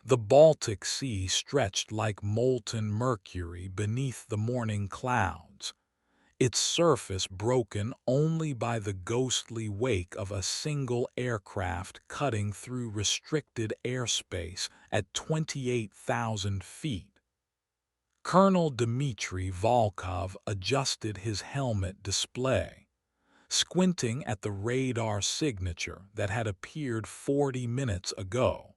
The Baltic Sea stretched like molten mercury beneath the morning clouds, its surface broken only by the ghostly wake of a single aircraft cutting through restricted airspace at 28,000 feet. Colonel Dmitry Volkov adjusted his helmet display, squinting at the radar signature that had appeared 40 minutes ago.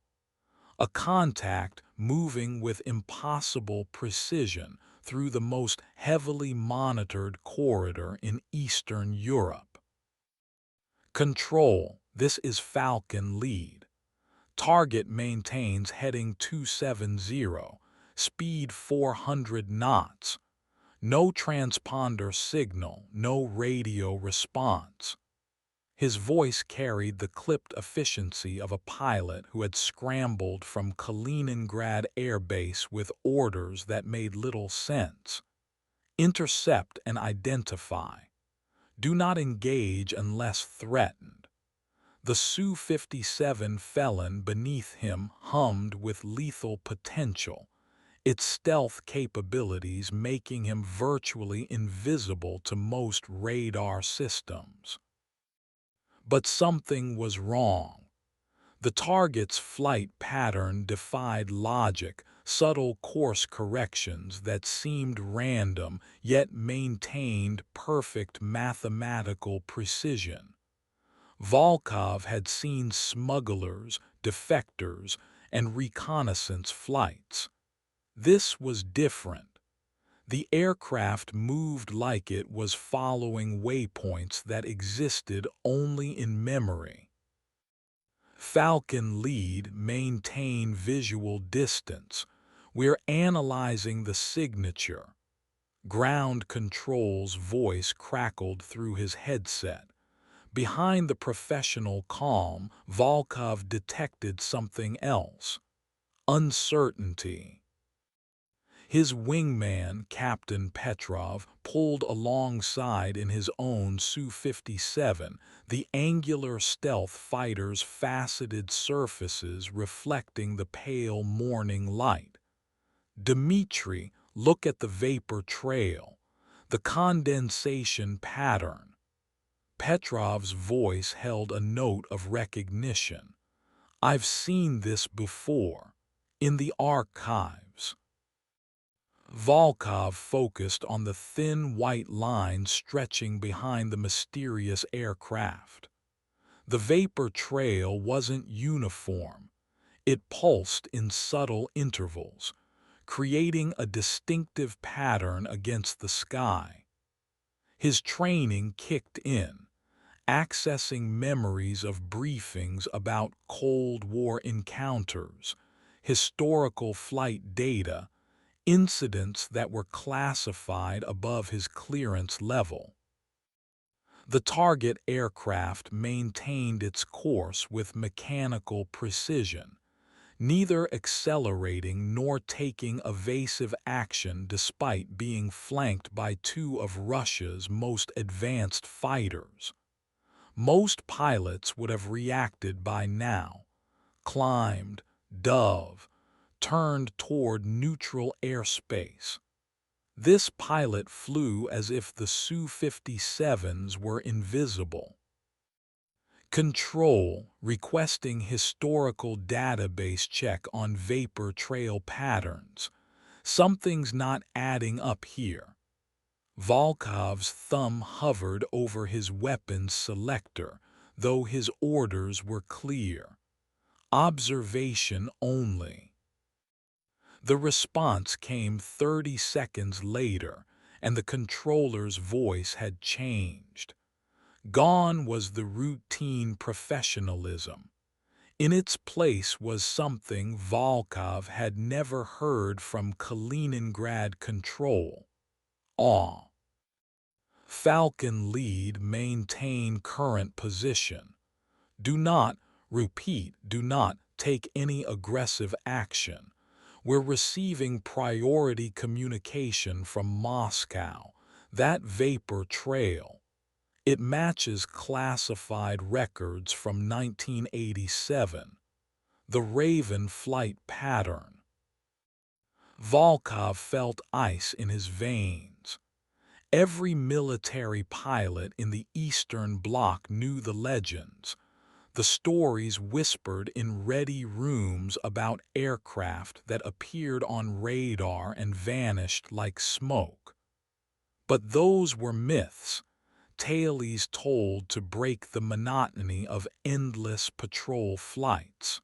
A contact moving with impossible precision through the most heavily monitored corridor in Eastern Europe. Control, this is Falcon Lead. Target maintains heading 270, speed 400 knots. No transponder signal, no radio response. His voice carried the clipped efficiency of a pilot who had scrambled from Kaliningrad Air Base with orders that made little sense. Intercept and identify. Do not engage unless threatened. The Su-57 felon beneath him hummed with lethal potential, its stealth capabilities making him virtually invisible to most radar systems. But something was wrong. The target's flight pattern defied logic, subtle course corrections that seemed random yet maintained perfect mathematical precision. Volkov had seen smugglers, defectors, and reconnaissance flights. This was different. The aircraft moved like it was following waypoints that existed only in memory. Falcon Lead, maintain visual distance. We're analyzing the signature. Ground Control's voice crackled through his headset. Behind the professional calm, Volkov detected something else. Uncertainty. His wingman, Captain Petrov, pulled alongside in his own Su-57, the angular stealth fighter's faceted surfaces reflecting the pale morning light. Dmitri, look at the vapor trail, the condensation pattern. Petrov's voice held a note of recognition. I've seen this before, in the archives. Volkov focused on the thin white line stretching behind the mysterious aircraft. The vapor trail wasn't uniform. It pulsed in subtle intervals, creating a distinctive pattern against the sky. His training kicked in, accessing memories of briefings about Cold War encounters, historical flight data, incidents that were classified above his clearance level. The target aircraft maintained its course with mechanical precision, neither accelerating nor taking evasive action despite being flanked by two of Russia's most advanced fighters. Most pilots would have reacted by now, climbed, dove, turned toward neutral airspace. This pilot flew as if the Su-57s were invisible. Control, requesting historical database check on vapor trail patterns. Something's not adding up here. Volkov's thumb hovered over his weapons selector, though his orders were clear. Observation only. The response came 30 seconds later, and the controller's voice had changed. Gone was the routine professionalism. In its place was something Volkov had never heard from Kaliningrad Control: awe. Falcon Lead, maintain current position. Do not, repeat, do not take any aggressive action. We're receiving priority communication from Moscow. That vapor trail. It matches classified records from 1987. the Raven flight pattern. Volkov felt ice in his veins. Every military pilot in the Eastern Bloc knew the legends, the stories whispered in ready rooms about aircraft that appeared on radar and vanished like smoke. But those were myths, tales told to break the monotony of endless patrol flights.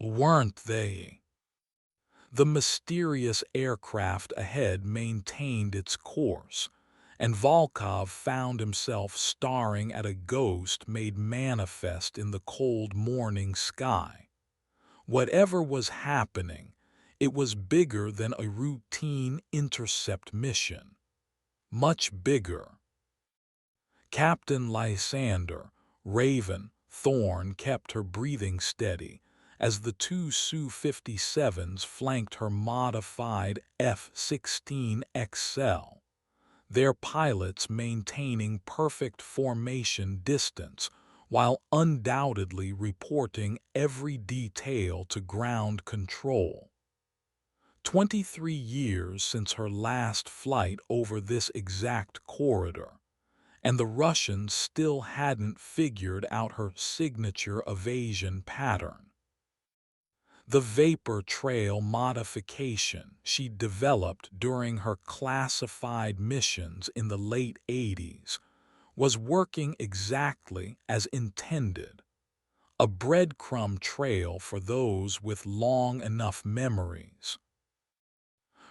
Weren't they? The mysterious aircraft ahead maintained its course, and Volkov found himself staring at a ghost made manifest in the cold morning sky. Whatever was happening, it was bigger than a routine intercept mission. Much bigger. Captain Lysander, Raven, Thorn kept her breathing steady as the two Su-57s flanked her modified F-16XL, their pilots maintaining perfect formation distance while undoubtedly reporting every detail to ground control. 23 years since her last flight over this exact corridor, and the Russians still hadn't figured out her signature evasion pattern. The vapor trail modification she developed during her classified missions in the late 80s was working exactly as intended, a breadcrumb trail for those with long enough memories.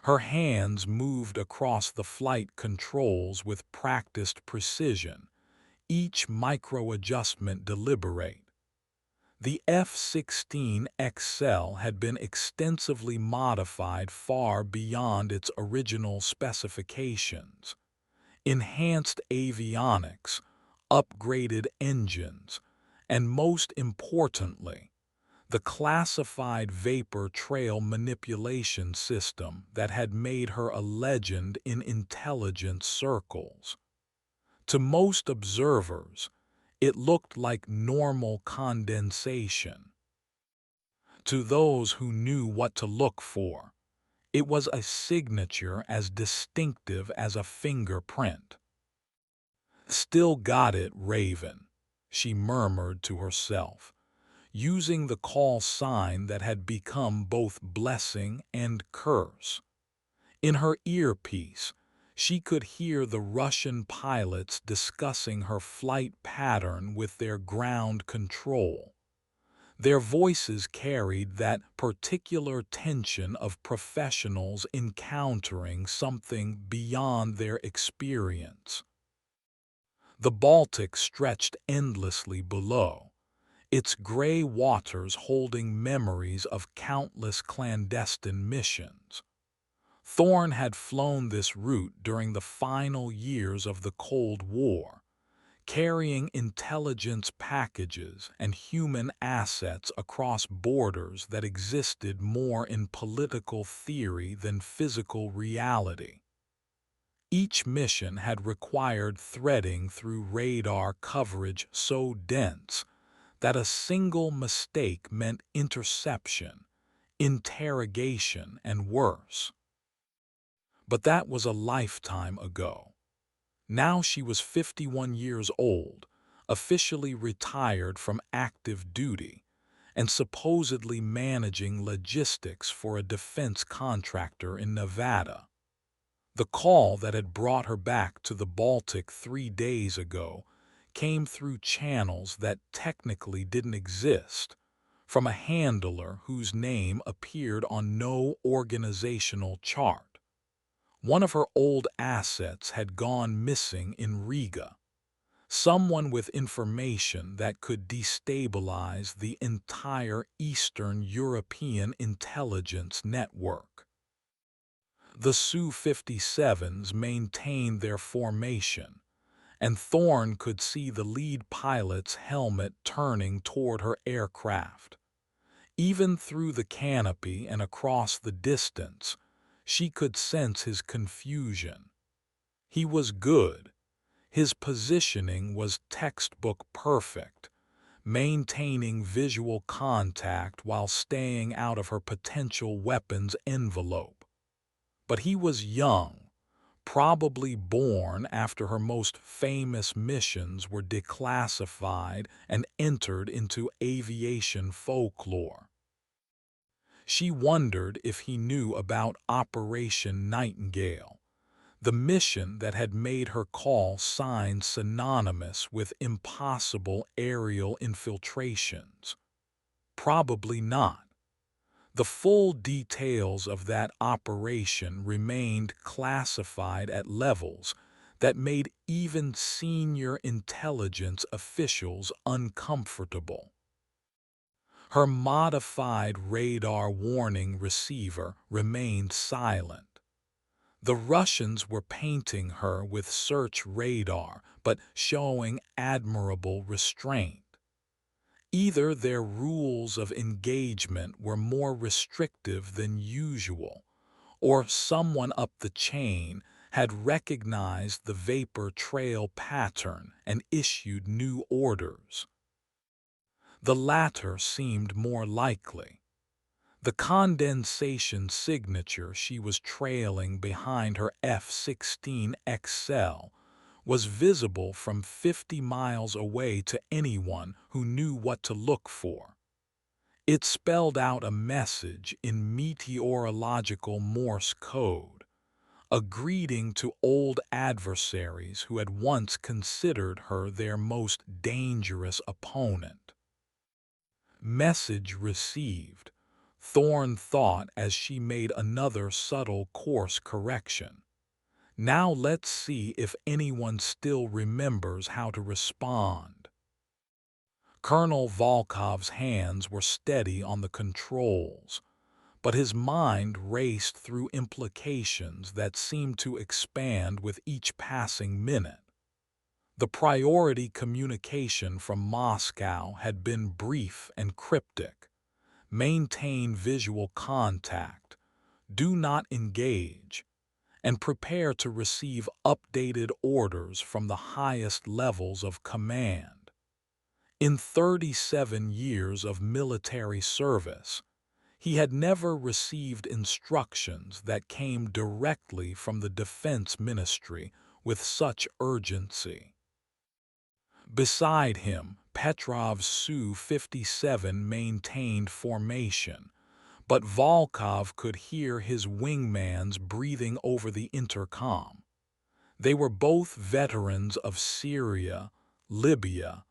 Her hands moved across the flight controls with practiced precision, each micro-adjustment deliberate. The F-16XL had been extensively modified far beyond its original specifications. Enhanced avionics, upgraded engines, and most importantly, the classified vapor trail manipulation system that had made her a legend in intelligence circles. To most observers, it looked like normal condensation. To those who knew what to look for, it was a signature as distinctive as a fingerprint. "Still got it, Raven," she murmured to herself, using the call sign that had become both blessing and curse. In her earpiece, she could hear the Russian pilots discussing her flight pattern with their ground control. Their voices carried that particular tension of professionals encountering something beyond their experience. The Baltic stretched endlessly below, its gray waters holding memories of countless clandestine missions. Thorn had flown this route during the final years of the Cold War, carrying intelligence packages and human assets across borders that existed more in political theory than physical reality. Each mission had required threading through radar coverage so dense that a single mistake meant interception, interrogation, and worse. But that was a lifetime ago. Now she was 51 years old, officially retired from active duty, and supposedly managing logistics for a defense contractor in Nevada. The call that had brought her back to the Baltic 3 days ago came through channels that technically didn't exist, from a handler whose name appeared on no organizational chart. One of her old assets had gone missing in Riga. Someone with information that could destabilize the entire Eastern European intelligence network. The Su-57s maintained their formation, and Thorn could see the lead pilot's helmet turning toward her aircraft. Even through the canopy and across the distance, she could sense his confusion. He was good. His positioning was textbook perfect, maintaining visual contact while staying out of her potential weapon's envelope. But he was young, probably born after her most famous missions were declassified and entered into aviation folklore. She wondered if he knew about Operation Nightingale, the mission that had made her call signs synonymous with impossible aerial infiltrations. Probably not. The full details of that operation remained classified at levels that made even senior intelligence officials uncomfortable. Her modified radar warning receiver remained silent. The Russians were painting her with search radar, but showing admirable restraint. Either their rules of engagement were more restrictive than usual, or someone up the chain had recognized the vapor trail pattern and issued new orders. The latter seemed more likely. The condensation signature she was trailing behind her F-16XL was visible from 50 miles away to anyone who knew what to look for. It spelled out a message in meteorological Morse code, a greeting to old adversaries who had once considered her their most dangerous opponent. Message received, Thorne thought as she made another subtle course correction. Now let's see if anyone still remembers how to respond. Colonel Volkov's hands were steady on the controls, but his mind raced through implications that seemed to expand with each passing minute. The priority communication from Moscow had been brief and cryptic. Maintain visual contact, do not engage, and prepare to receive updated orders from the highest levels of command. In 37 years of military service, he had never received instructions that came directly from the Defense Ministry with such urgency. Beside him, Petrov's Su-57 maintained formation, but Volkov could hear his wingmans breathing over the intercom. They were both veterans of Syria, Libya,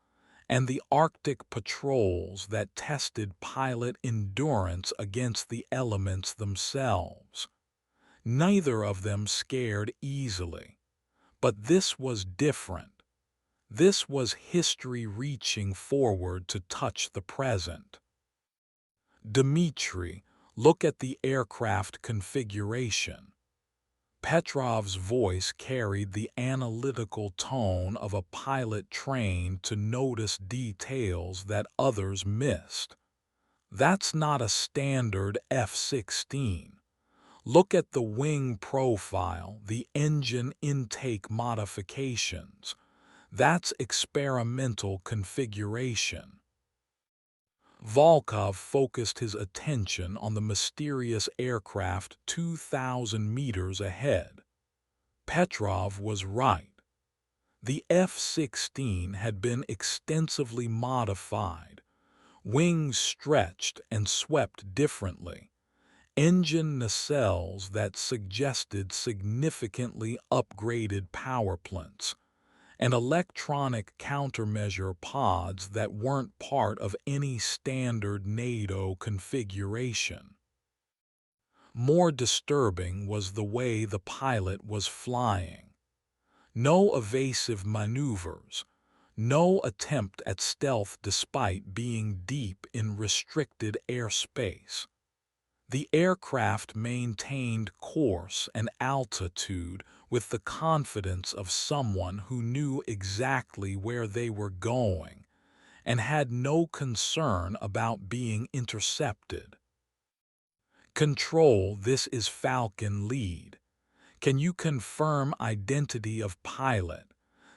and the Arctic patrols that tested pilot endurance against the elements themselves. Neither of them scared easily, but this was different. This was history reaching forward to touch the present. Dmitri, look at the aircraft configuration. Petrov's voice carried the analytical tone of a pilot trained to notice details that others missed. That's not a standard F-16. Look at the wing profile, the engine intake modifications. That's experimental configuration. Volkov focused his attention on the mysterious aircraft 2,000 meters ahead. Petrov was right. The F-16 had been extensively modified, wings stretched and swept differently, engine nacelles that suggested significantly upgraded power plants, and electronic countermeasure pods that weren't part of any standard NATO configuration. More disturbing was the way the pilot was flying. No evasive maneuvers, no attempt at stealth despite being deep in restricted airspace. The aircraft maintained course and altitude with the confidence of someone who knew exactly where they were going and had no concern about being intercepted. Control, this is Falcon Lead. Can you confirm identity of pilot?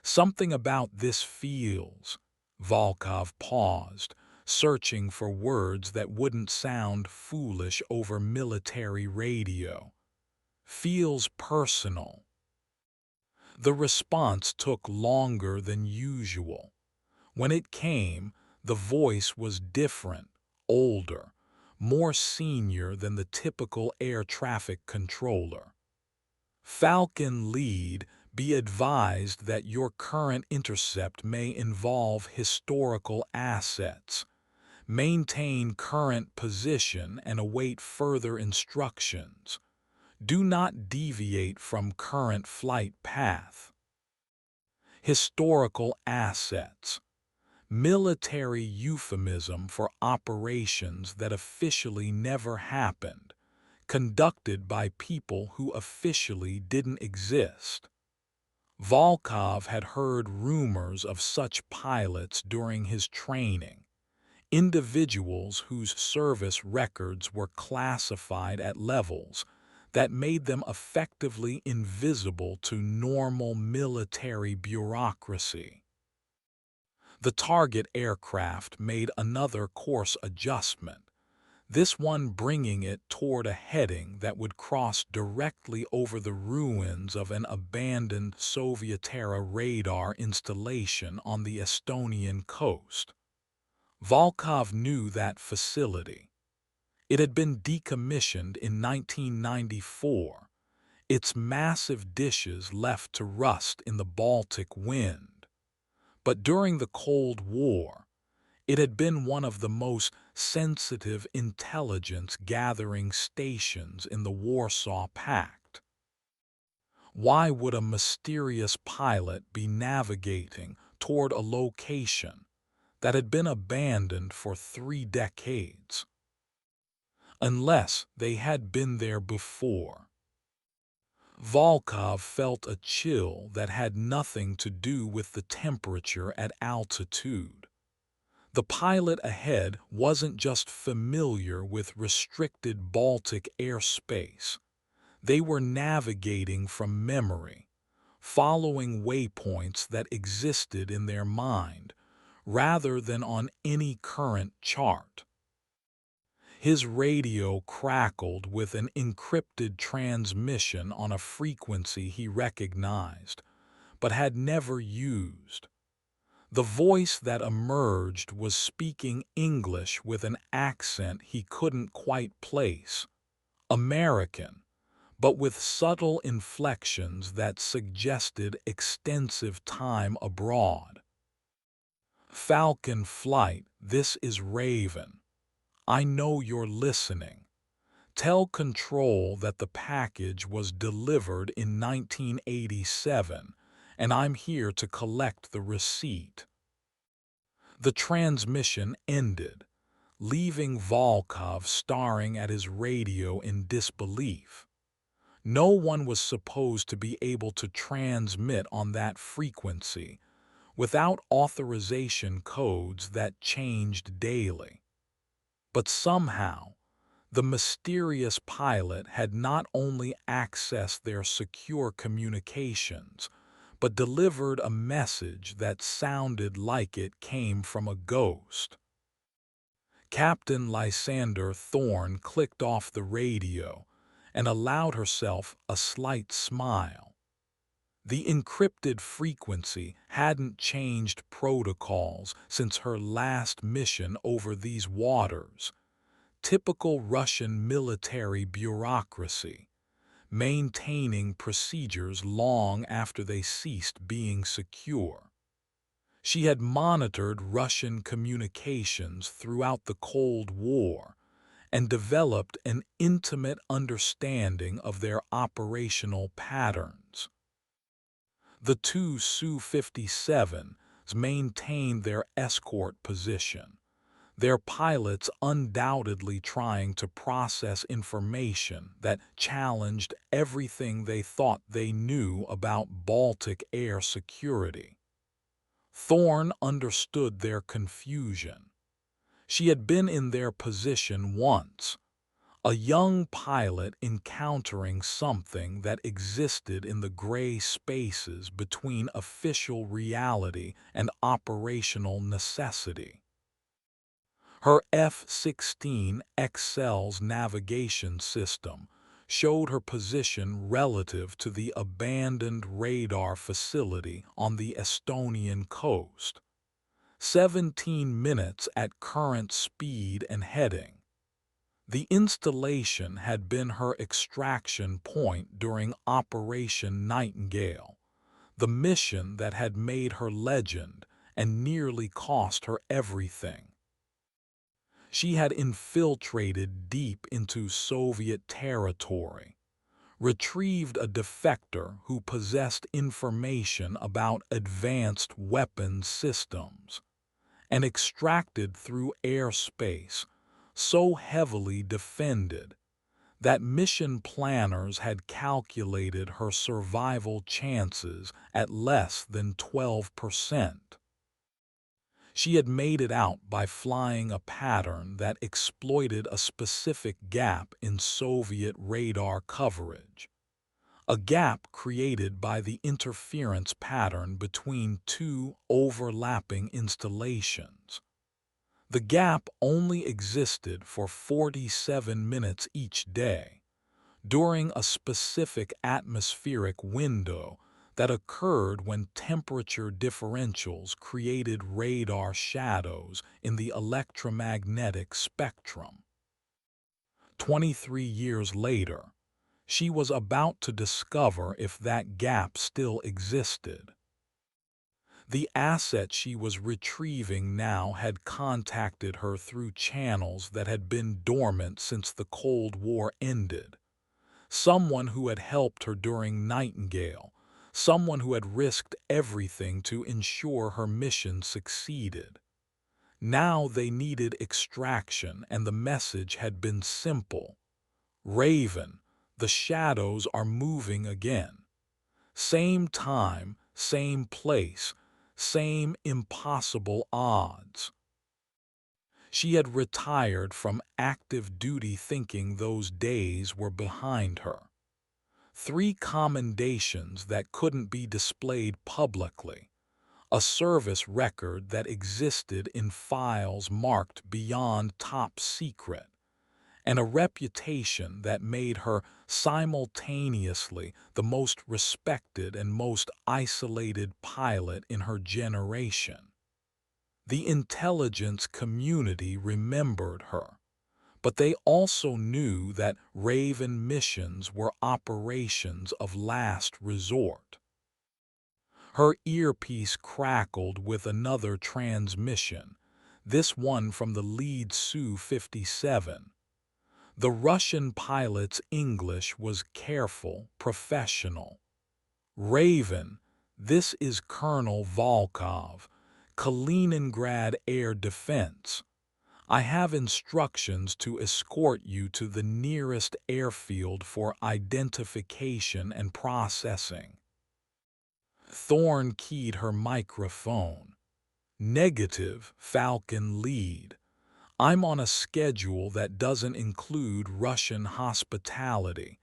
Something about this feels. Volkov paused, searching for words that wouldn't sound foolish over military radio. Feels personal. The response took longer than usual. When it came, the voice was different, older, more senior than the typical air traffic controller. Falcon Lead, be advised that your current intercept may involve historical assets. Maintain current position and await further instructions. Do not deviate from current flight path. Historical assets. Military euphemism for operations that officially never happened, conducted by people who officially didn't exist. Volkov had heard rumors of such pilots during his training, individuals whose service records were classified at levels that made them effectively invisible to normal military bureaucracy. The target aircraft made another course adjustment, this one bringing it toward a heading that would cross directly over the ruins of an abandoned Soviet-era radar installation on the Estonian coast. Volkov knew that facility. It had been decommissioned in 1994, its massive dishes left to rust in the Baltic wind. But during the Cold War, it had been one of the most sensitive intelligence-gathering stations in the Warsaw Pact. Why would a mysterious pilot be navigating toward a location that had been abandoned for 3 decades? Unless they had been there before. Volkov felt a chill that had nothing to do with the temperature at altitude. The pilot ahead wasn't just familiar with restricted Baltic airspace. They were navigating from memory, following waypoints that existed in their mind, rather than on any current chart. His radio crackled with an encrypted transmission on a frequency he recognized, but had never used. The voice that emerged was speaking English with an accent he couldn't quite place. American, but with subtle inflections that suggested extensive time abroad. Falcon Flight, this is Raven. I know you're listening. Tell Control that the package was delivered in 1987, and I'm here to collect the receipt. The transmission ended, leaving Volkov staring at his radio in disbelief. No one was supposed to be able to transmit on that frequency without authorization codes that changed daily. But somehow, the mysterious pilot had not only accessed their secure communications, but delivered a message that sounded like it came from a ghost. Captain Lysander Thorne clicked off the radio and allowed herself a slight smile. The encrypted frequency hadn't changed protocols since her last mission over these waters. Typical Russian military bureaucracy, maintaining procedures long after they ceased being secure. She had monitored Russian communications throughout the Cold War and developed an intimate understanding of their operational patterns. The 2 Su-57s maintained their escort position, their pilots undoubtedly trying to process information that challenged everything they thought they knew about Baltic air security. Thorne understood their confusion. She had been in their position once, A young pilot encountering something that existed in the gray spaces between official reality and operational necessity. Her F-16 XL's navigation system showed her position relative to the abandoned radar facility on the Estonian coast, 17 minutes at current speed and heading. The installation had been her extraction point during Operation Nightingale, the mission that had made her legend and nearly cost her everything. She had infiltrated deep into Soviet territory, retrieved a defector who possessed information about advanced weapons systems, and extracted through airspace so heavily defended that mission planners had calculated her survival chances at less than 12%. She had made it out by flying a pattern that exploited a specific gap in Soviet radar coverage, a gap created by the interference pattern between two overlapping installations. The gap only existed for 47 minutes each day, during a specific atmospheric window that occurred when temperature differentials created radar shadows in the electromagnetic spectrum. 23 years later, she was about to discover if that gap still existed. The asset she was retrieving now had contacted her through channels that had been dormant since the Cold War ended. Someone who had helped her during Nightingale, someone who had risked everything to ensure her mission succeeded. Now they needed extraction, and the message had been simple. Raven, the shadows are moving again. Same time, same place, same impossible odds. She had retired from active duty thinking those days were behind her. 3 commendations that couldn't be displayed publicly, a service record that existed in files marked beyond top secret, and a reputation that made her simultaneously the most respected and most isolated pilot in her generation. The intelligence community remembered her, but they also knew that Raven missions were operations of last resort. Her earpiece crackled with another transmission, this one from the lead Su-57. The Russian pilot's English was careful, professional. Raven, this is Colonel Volkov, Kaliningrad Air Defense. I have instructions to escort you to the nearest airfield for identification and processing. Thorne keyed her microphone. Negative, Falcon lead. I'm on a schedule that doesn't include Russian hospitality,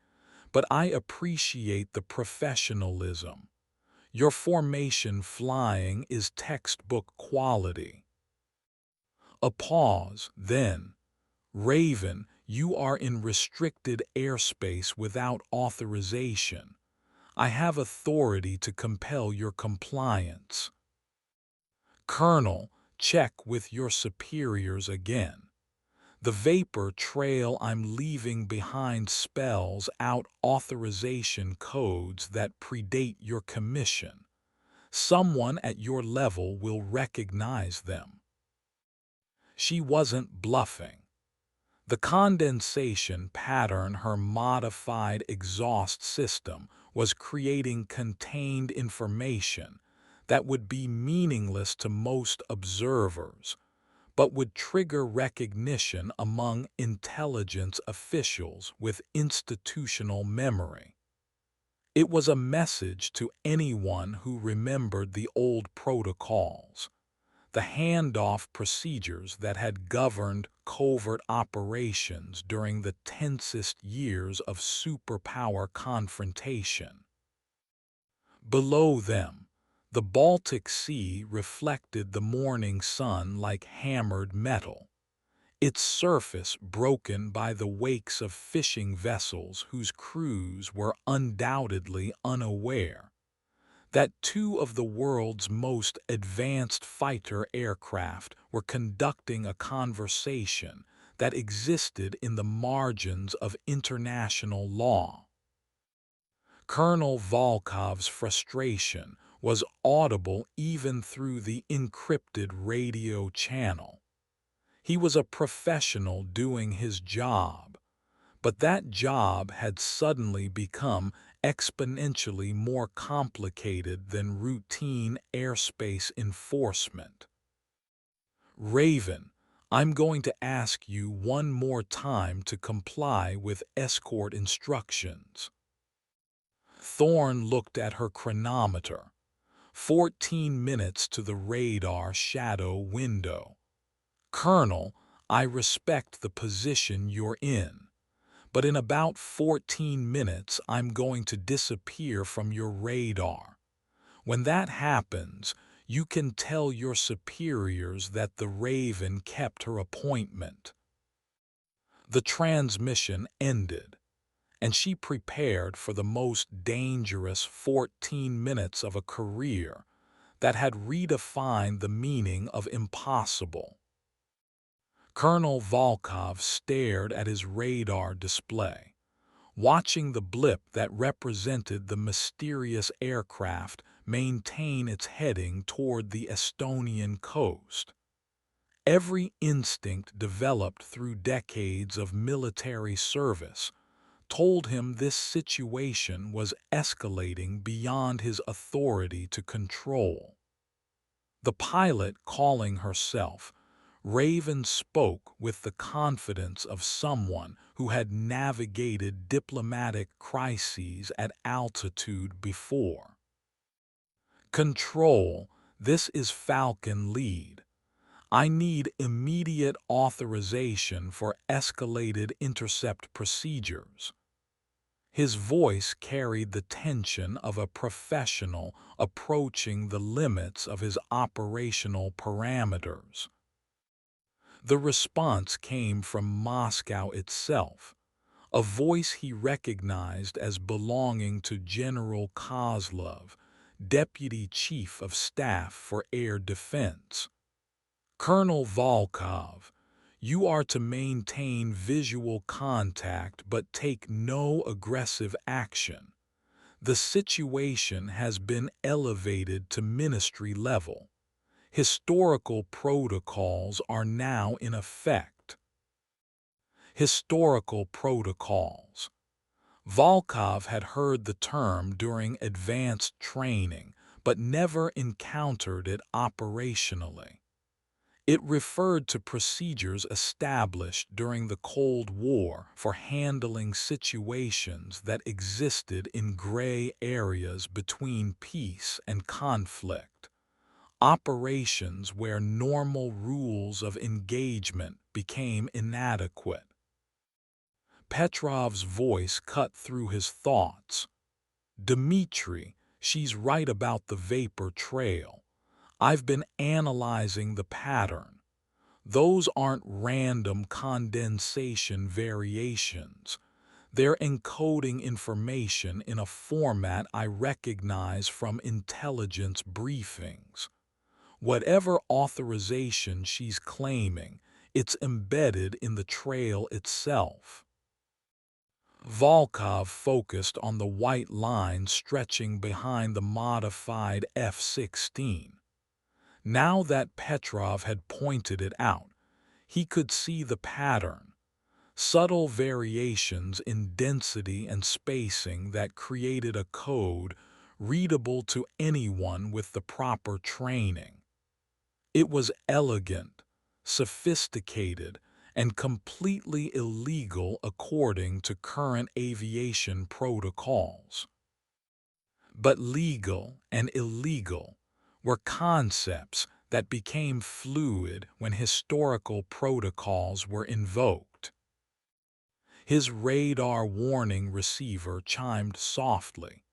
but I appreciate the professionalism. Your formation flying is textbook quality. A pause, then. Raven, you are in restricted airspace without authorization. I have authority to compel your compliance. Colonel, check with your superiors again. The vapor trail I'm leaving behind spells out authorization codes that predate your commission. Someone at your level will recognize them. She wasn't bluffing. The condensation pattern her modified exhaust system was creating contained information that would be meaningless to most observers, but would trigger recognition among intelligence officials with institutional memory. It was a message to anyone who remembered the old protocols. the handoff procedures that had governed covert operations during the tensest years of superpower confrontation. Below them, the Baltic Sea reflected the morning sun like hammered metal, its surface broken by the wakes of fishing vessels whose crews were undoubtedly unaware that two of the world's most advanced fighter aircraft were conducting a conversation that existed in the margins of international law. Colonel Volkov's frustration was audible even through the encrypted radio channel. He was a professional doing his job, but that job had suddenly become exponentially more complicated than routine airspace enforcement. Raven, I'm going to ask you one more time to comply with escort instructions. Thorne looked at her chronometer. 14 minutes to the radar shadow window. Colonel, I respect the position you're in, but in about 14 minutes I'm going to disappear from your radar. When that happens, you can tell your superiors that the Raven kept her appointment. The transmission ended, and she prepared for the most dangerous 14 minutes of a career that had redefined the meaning of impossible. Colonel Volkov stared at his radar display, watching the blip that represented the mysterious aircraft maintain its heading toward the Estonian coast. Every instinct developed through decades of military service told him this situation was escalating beyond his authority to control. The pilot calling herself, Raven spoke with the confidence of someone who had navigated diplomatic crises at altitude before. Control, this is Falcon Lead. I need immediate authorization for escalated intercept procedures. His voice carried the tension of a professional approaching the limits of his operational parameters. The response came from Moscow itself, a voice he recognized as belonging to General Kozlov, Deputy Chief of Staff for Air Defense. Colonel Volkov, you are to maintain visual contact but take no aggressive action. The situation has been elevated to ministry level. Historical protocols are now in effect. Historical protocols. Volkov had heard the term during advanced training, but never encountered it operationally. It referred to procedures established during the Cold War for handling situations that existed in gray areas between peace and conflict. Operations where normal rules of engagement became inadequate. Petrov's voice cut through his thoughts. Dmitri, she's right about the vapor trail. I've been analyzing the pattern. Those aren't random condensation variations. They're encoding information in a format I recognize from intelligence briefings. Whatever authorization she's claiming, it's embedded in the trail itself. Volkov focused on the white line stretching behind the modified F-16. Now that Petrov had pointed it out, he could see the pattern, subtle variations in density and spacing that created a code readable to anyone with the proper training. It was elegant, sophisticated, and completely illegal according to current aviation protocols. But legal and illegal were concepts that became fluid when historical protocols were invoked. His radar warning receiver chimed softly,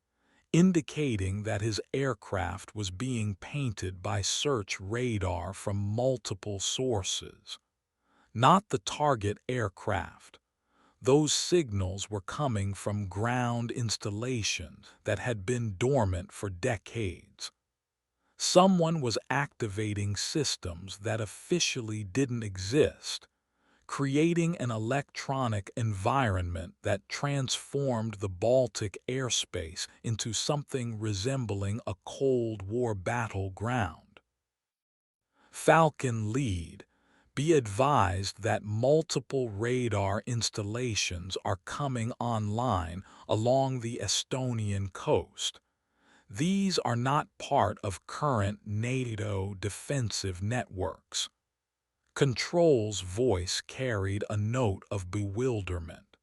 indicating that his aircraft was being painted by search radar from multiple sources, not the target aircraft. Those signals were coming from ground installations that had been dormant for decades. Someone was activating systems that officially didn't exist, creating an electronic environment that transformed the Baltic airspace into something resembling a Cold War battleground. Falcon Lead, be advised that multiple radar installations are coming online along the Estonian coast. These are not part of current NATO defensive networks. Control's voice carried a note of bewilderment.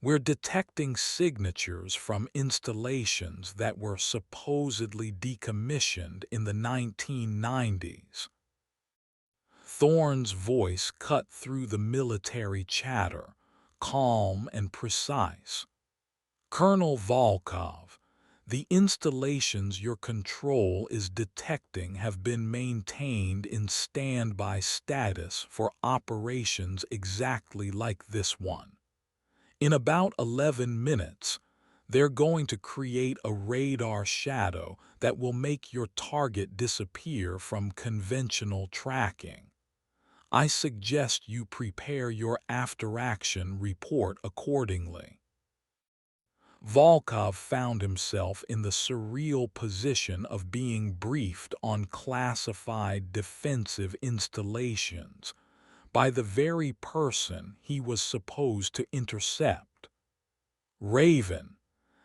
We're detecting signatures from installations that were supposedly decommissioned in the 1990s. Thorne's voice cut through the military chatter, calm and precise. Colonel Volkov, the installations your control is detecting have been maintained in standby status for operations exactly like this one. In about 11 minutes, they're going to create a radar shadow that will make your target disappear from conventional tracking. I suggest you prepare your after-action report accordingly. Volkov found himself in the surreal position of being briefed on classified defensive installations by the very person he was supposed to intercept. Raven,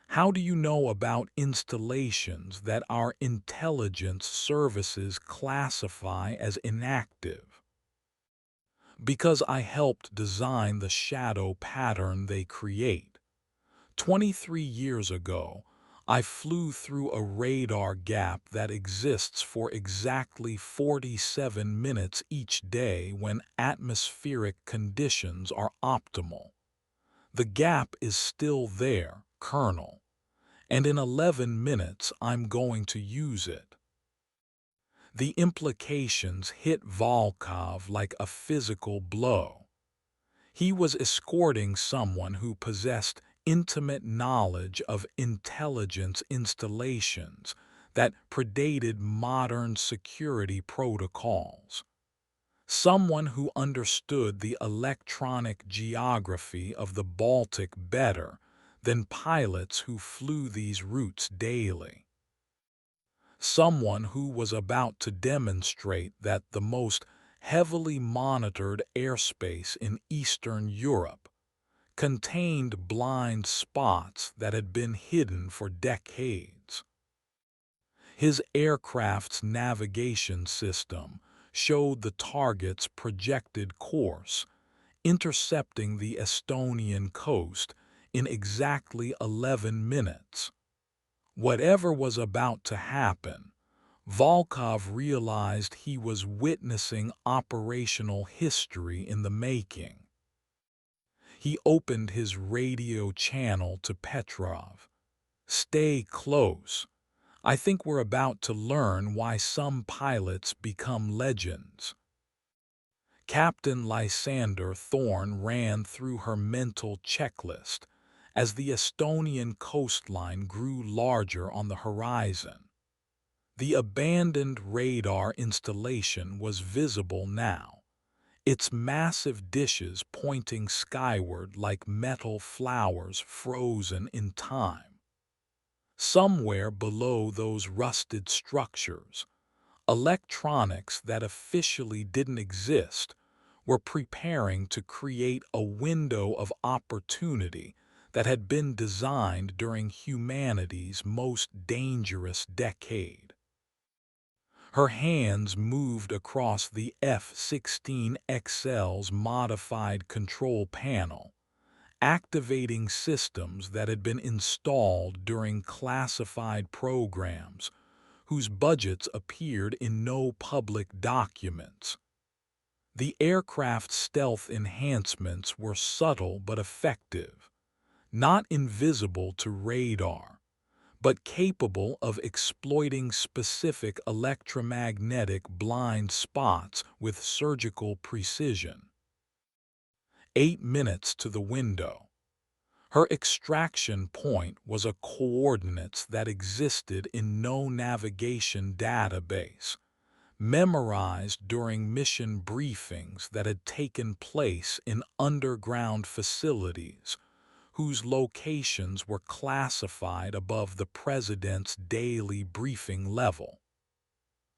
how do you know about installations that our intelligence services classify as inactive? Because I helped design the shadow pattern they create. 23 years ago, I flew through a radar gap that exists for exactly 47 minutes each day when atmospheric conditions are optimal. The gap is still there, Colonel, and in 11 minutes I'm going to use it. The implications hit Volkov like a physical blow. He was escorting someone who possessed intimate knowledge of intelligence installations that predated modern security protocols. Someone who understood the electronic geography of the Baltic better than pilots who flew these routes daily. Someone who was about to demonstrate that the most heavily monitored airspace in Eastern Europe contained blind spots that had been hidden for decades. His aircraft's navigation system showed the target's projected course, intercepting the Estonian coast in exactly 11 minutes. Whatever was about to happen, Volkov realized he was witnessing operational history in the making. He opened his radio channel to Petrov. "Stay close. I think we're about to learn why some pilots become legends." Captain Lysander Thorne ran through her mental checklist as the Estonian coastline grew larger on the horizon. The abandoned radar installation was visible now, its massive dishes pointing skyward like metal flowers frozen in time. Somewhere below those rusted structures, electronics that officially didn't exist were preparing to create a window of opportunity that had been designed during humanity's most dangerous decade. Her hands moved across the F-16XL's modified control panel, activating systems that had been installed during classified programs whose budgets appeared in no public documents. The aircraft's stealth enhancements were subtle but effective, not invisible to radar, but capable of exploiting specific electromagnetic blind spots with surgical precision. 8 minutes to the window. Her extraction point was a coordinates that existed in no navigation database, memorized during mission briefings that had taken place in underground facilities, whose locations were classified above the president's daily briefing level.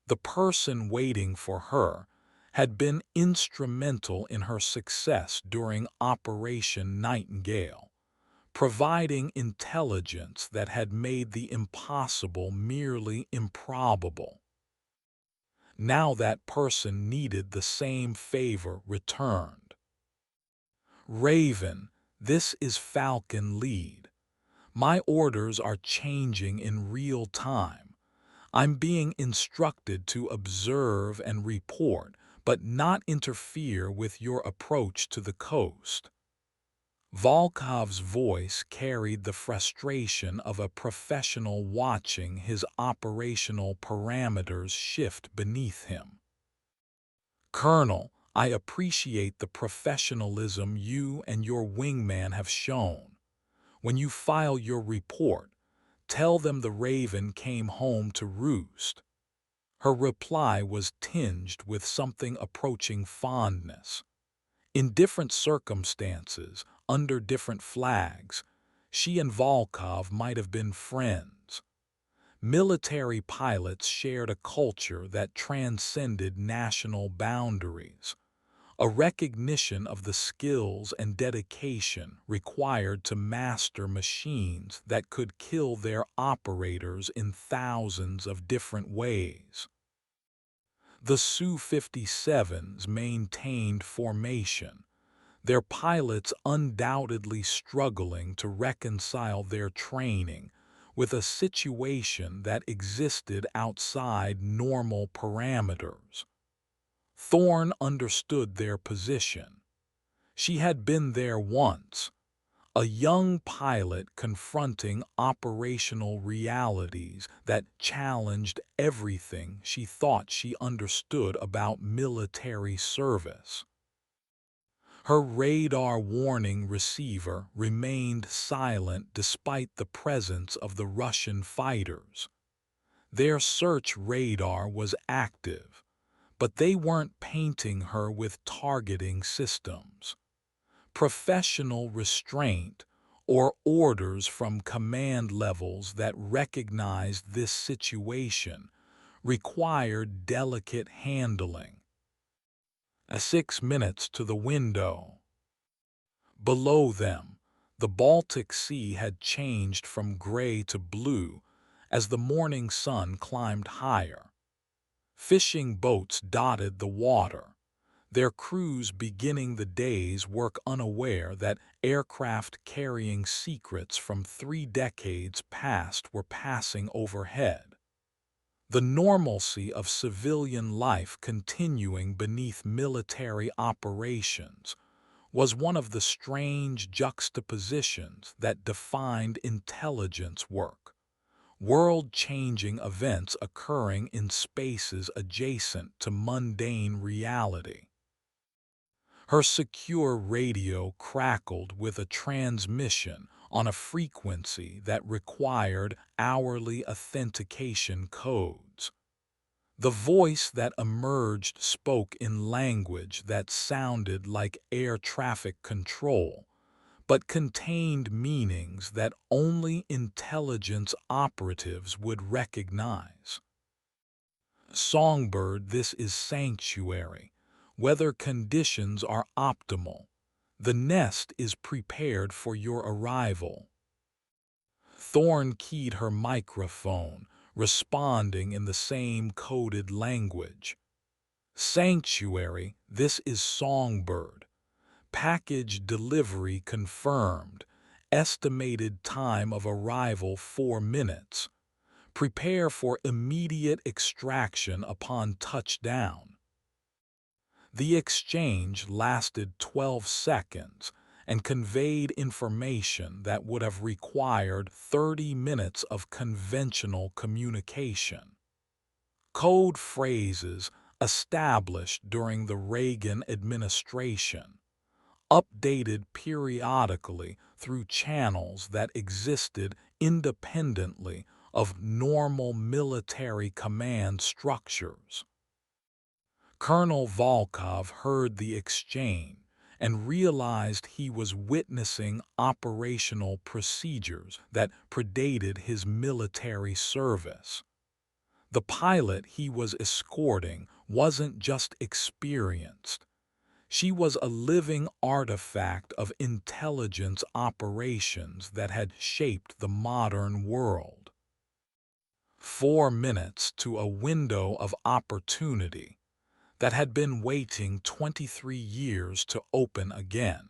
The person waiting for her had been instrumental in her success during Operation Nightingale, providing intelligence that had made the impossible merely improbable. Now that person needed the same favor returned. Raven, this is Falcon Lead. My orders are changing in real time. I'm being instructed to observe and report, but not interfere with your approach to the coast. Volkov's voice carried the frustration of a professional watching his operational parameters shift beneath him. Colonel, I appreciate the professionalism you and your wingman have shown. When you file your report, tell them the Raven came home to roost. Her reply was tinged with something approaching fondness. In different circumstances, under different flags, she and Volkov might have been friends. Military pilots shared a culture that transcended national boundaries, a recognition of the skills and dedication required to master machines that could kill their operators in thousands of different ways. The Su-57s maintained formation, their pilots undoubtedly struggling to reconcile their training with a situation that existed outside normal parameters. Thorne understood their position. She had been there once, a young pilot confronting operational realities that challenged everything she thought she understood about military service. Her radar warning receiver remained silent despite the presence of the Russian fighters. Their search radar was active, but they weren't painting her with targeting systems. Professional restraint or orders from command levels that recognized this situation required delicate handling. 6 minutes to the window. Below them, the Baltic Sea had changed from gray to blue as the morning sun climbed higher. Fishing boats dotted the water, their crews beginning the day's work unaware that aircraft carrying secrets from 3 decades past were passing overhead. The normalcy of civilian life continuing beneath military operations was one of the strange juxtapositions that defined intelligence work, world-changing events occurring in spaces adjacent to mundane reality. Her secure radio crackled with a transmission on a frequency that required hourly authentication codes. The voice that emerged spoke in language that sounded like air traffic control, but contained meanings that only intelligence operatives would recognize. Songbird, this is sanctuary. Weather conditions are optimal. The nest is prepared for your arrival. Thorne keyed her microphone, responding in the same coded language. Sanctuary, this is Songbird. Package delivery confirmed. Estimated time of arrival 4 minutes. Prepare for immediate extraction upon touchdown. The exchange lasted 12 seconds and conveyed information that would have required 30 minutes of conventional communication. Code phrases established during the Reagan administration, updated periodically through channels that existed independently of normal military command structures. Colonel Volkov heard the exchange and realized he was witnessing operational procedures that predated his military service. The pilot he was escorting wasn't just experienced. She was a living artifact of intelligence operations that had shaped the modern world. 4 minutes to a window of opportunity that had been waiting 23 years to open again.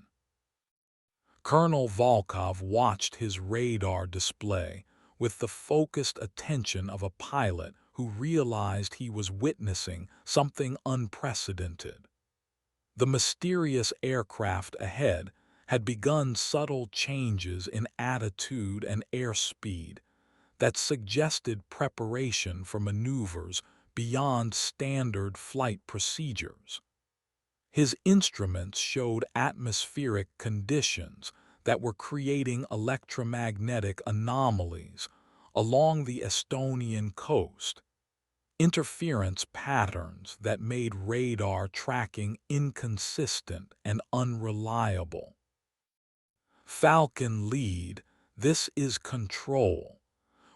Colonel Volkov watched his radar display with the focused attention of a pilot who realized he was witnessing something unprecedented. The mysterious aircraft ahead had begun subtle changes in attitude and airspeed that suggested preparation for maneuvers beyond standard flight procedures. His instruments showed atmospheric conditions that were creating electromagnetic anomalies along the Estonian coast, interference patterns that made radar tracking inconsistent and unreliable. Falcon lead, this is control.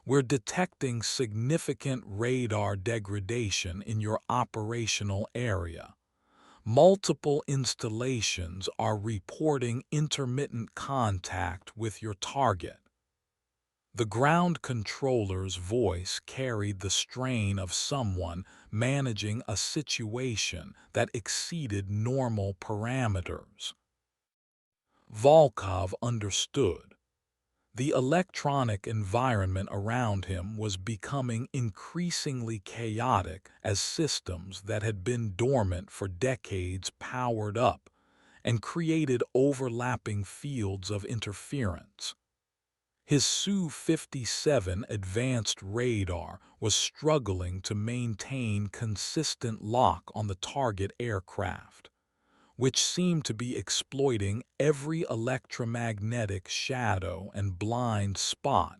We're detecting significant radar degradation in your operational area. Multiple installations are reporting intermittent contact with your target. The ground controller's voice carried the strain of someone managing a situation that exceeded normal parameters. Volkov understood. The electronic environment around him was becoming increasingly chaotic as systems that had been dormant for decades powered up and created overlapping fields of interference. His Su-57 advanced radar was struggling to maintain consistent lock on the target aircraft, which seemed to be exploiting every electromagnetic shadow and blind spot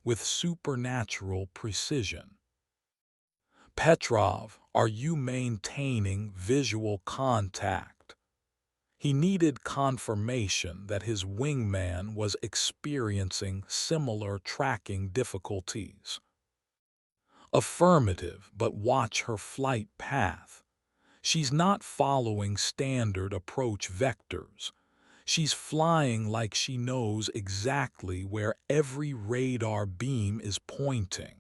with supernatural precision. Petrov, are you maintaining visual contact? He needed confirmation that his wingman was experiencing similar tracking difficulties. Affirmative, but watch her flight path. She's not following standard approach vectors. She's flying like she knows exactly where every radar beam is pointing.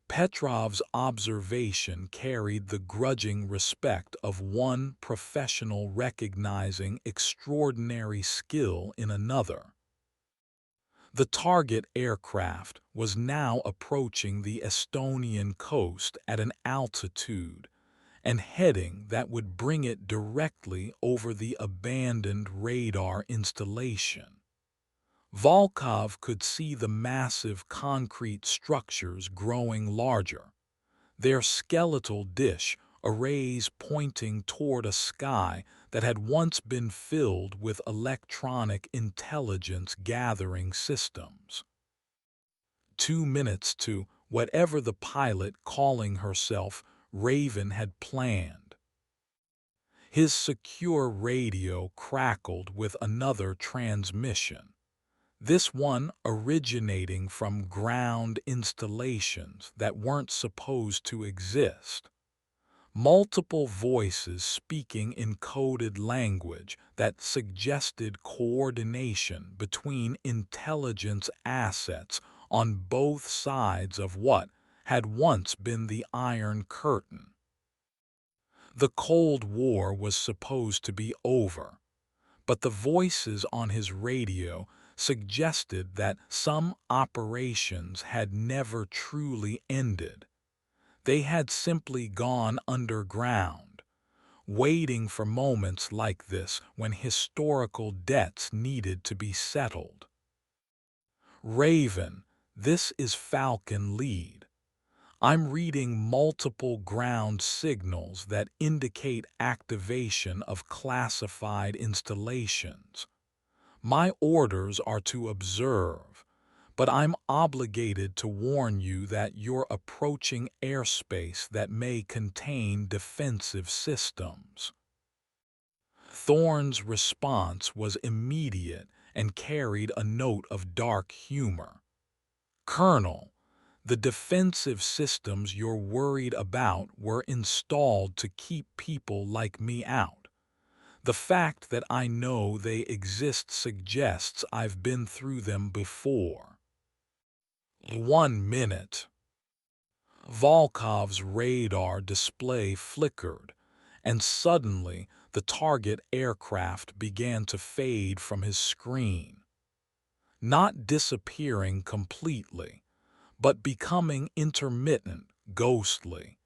Petrov's observation carried the grudging respect of one professional recognizing extraordinary skill in another. The target aircraft was now approaching the Estonian coast at an altitude and heading that would bring it directly over the abandoned radar installation. Volkov could see the massive concrete structures growing larger, their skeletal dish arrays pointing toward a sky that had once been filled with electronic intelligence gathering systems. 2 minutes to whatever the pilot calling herself Raven had planned. His secure radio crackled with another transmission, this one originating from ground installations that weren't supposed to exist. Multiple voices speaking in coded language that suggested coordination between intelligence assets on both sides of what had once been the Iron Curtain. The Cold War was supposed to be over, but the voices on his radio suggested that some operations had never truly ended. They had simply gone underground, waiting for moments like this when historical debts needed to be settled. Raven, this is Falcon Lead. I'm reading multiple ground signals that indicate activation of classified installations. My orders are to observe, but I'm obligated to warn you that you're approaching airspace that may contain defensive systems. Thorne's response was immediate and carried a note of dark humor. Colonel, the defensive systems you're worried about were installed to keep people like me out. The fact that I know they exist suggests I've been through them before. 1 minute. Volkov's radar display flickered, and suddenly the target aircraft began to fade from his screen. Not disappearing completely, but becoming intermittent, ghostly,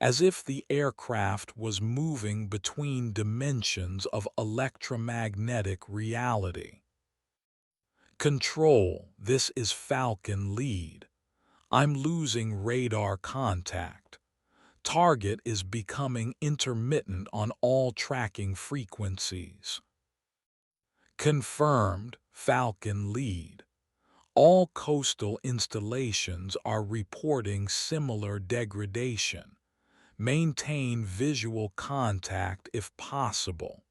as if the aircraft was moving between dimensions of electromagnetic reality. Control, this is Falcon Lead. I'm losing radar contact. Target is becoming intermittent on all tracking frequencies. Confirmed, Falcon Lead. All coastal installations are reporting similar degradation. Maintain visual contact if possible.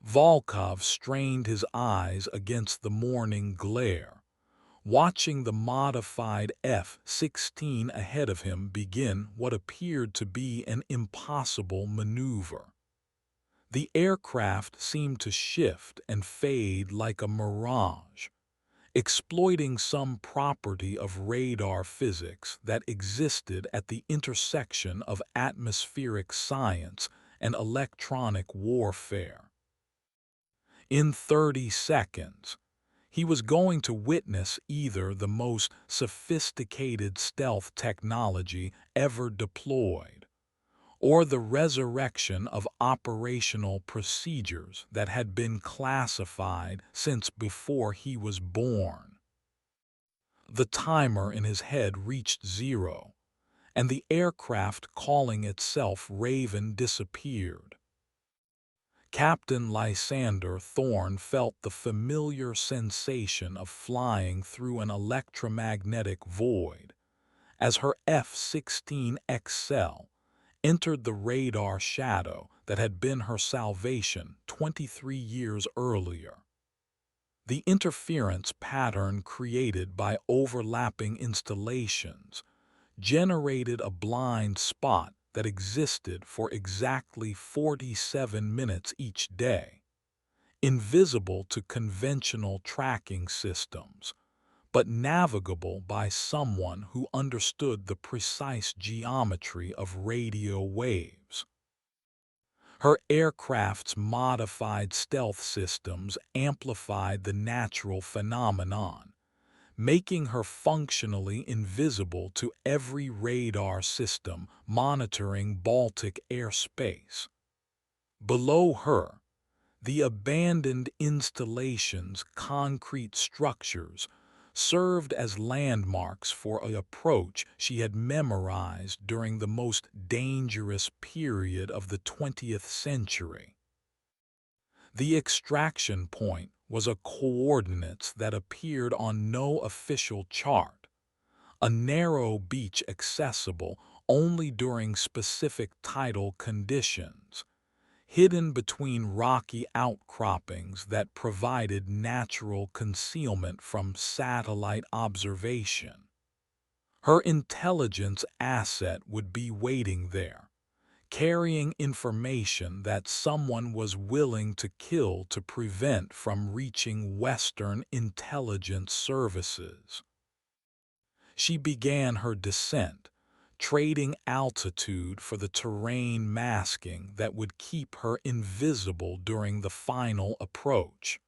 Volkov strained his eyes against the morning glare, watching the modified F-16 ahead of him begin what appeared to be an impossible maneuver. The aircraft seemed to shift and fade like a mirage, exploiting some property of radar physics that existed at the intersection of atmospheric science and electronic warfare. In 30 seconds, he was going to witness either the most sophisticated stealth technology ever deployed, or the resurrection of operational procedures that had been classified since before he was born. The timer in his head reached 0, and the aircraft calling itself Raven disappeared. Captain Lysander Thorne felt the familiar sensation of flying through an electromagnetic void as her F-16XL entered the radar shadow that had been her salvation 23 years earlier. The interference pattern created by overlapping installations generated a blind spot that existed for exactly 47 minutes each day, invisible to conventional tracking systems, but navigable by someone who understood the precise geometry of radio waves. Her aircraft's modified stealth systems amplified the natural phenomenon, making her functionally invisible to every radar system monitoring Baltic airspace. Below her, the abandoned installation's concrete structures served as landmarks for an approach she had memorized during the most dangerous period of the 20th century. The extraction point was a coordinates that appeared on no official chart, a narrow beach accessible only during specific tidal conditions, hidden between rocky outcroppings that provided natural concealment from satellite observation. Her intelligence asset would be waiting there, carrying information that someone was willing to kill to prevent from reaching Western intelligence services. She began her descent, trading altitude for the terrain masking that would keep her invisible during the final approach.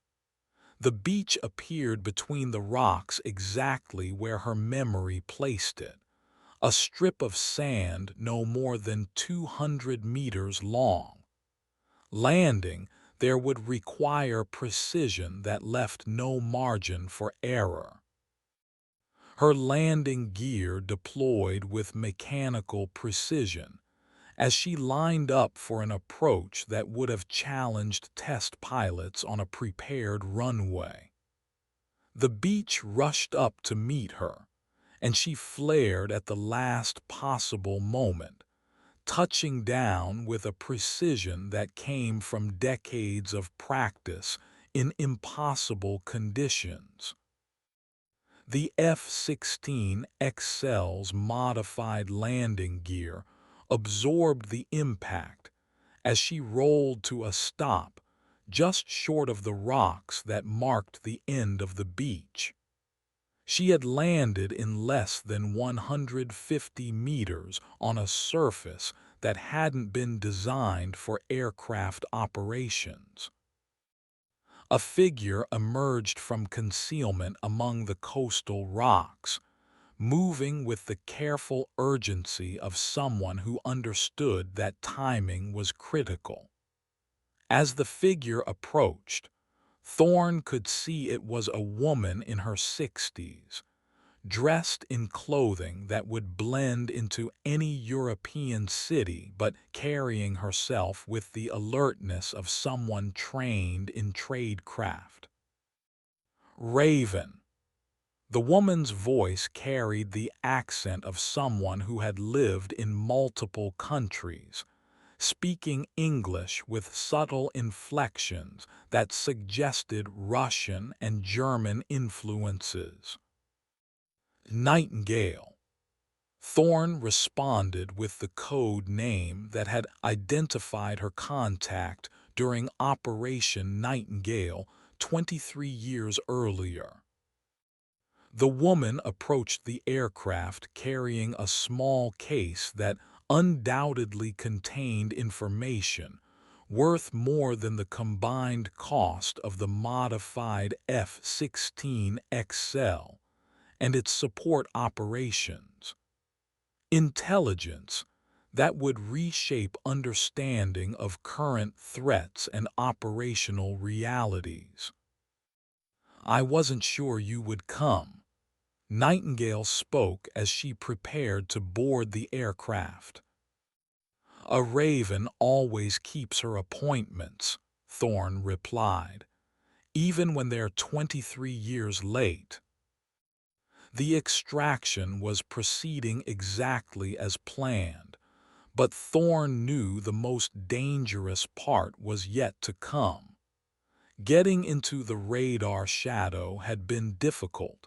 The beach appeared between the rocks exactly where her memory placed it, a strip of sand no more than 200 meters long. Landing there would require precision that left no margin for error. Her landing gear deployed with mechanical precision as she lined up for an approach that would have challenged test pilots on a prepared runway. The beach rushed up to meet her, and she flared at the last possible moment, touching down with a precision that came from decades of practice in impossible conditions. The F-16XL's modified landing gear absorbed the impact as she rolled to a stop just short of the rocks that marked the end of the beach. She had landed in less than 150 meters on a surface that hadn't been designed for aircraft operations. A figure emerged from concealment among the coastal rocks, moving with the careful urgency of someone who understood that timing was critical. As the figure approached, Thorne could see it was a woman in her 60s, dressed in clothing that would blend into any European city but carrying herself with the alertness of someone trained in tradecraft. Raven. The woman's voice carried the accent of someone who had lived in multiple countries, speaking English with subtle inflections that suggested Russian and German influences. Nightingale. Thorne responded with the code name that had identified her contact during Operation Nightingale 23 years earlier. The woman approached the aircraft carrying a small case that undoubtedly contained information worth more than the combined cost of the modified F-16XL and its support operations. Intelligence that would reshape understanding of current threats and operational realities. "I wasn't sure you would come," Nightingale spoke as she prepared to board the aircraft. "A raven always keeps her appointments," Thorne replied, "even when they're 23 years late." The extraction was proceeding exactly as planned, but Thorne knew the most dangerous part was yet to come. Getting into the radar shadow had been difficult.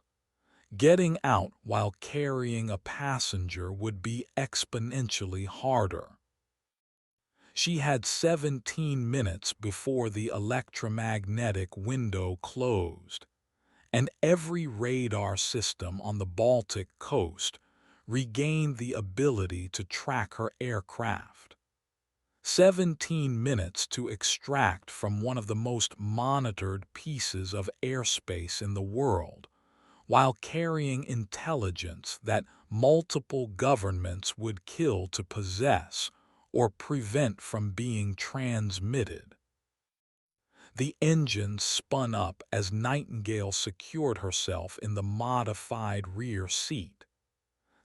Getting out while carrying a passenger would be exponentially harder. She had 17 minutes before the electromagnetic window closed, and every radar system on the Baltic coast regained the ability to track her aircraft. 17 minutes to extract from one of the most monitored pieces of airspace in the world, while carrying intelligence that multiple governments would kill to possess or prevent from being transmitted. The engines spun up as Nightingale secured herself in the modified rear seat.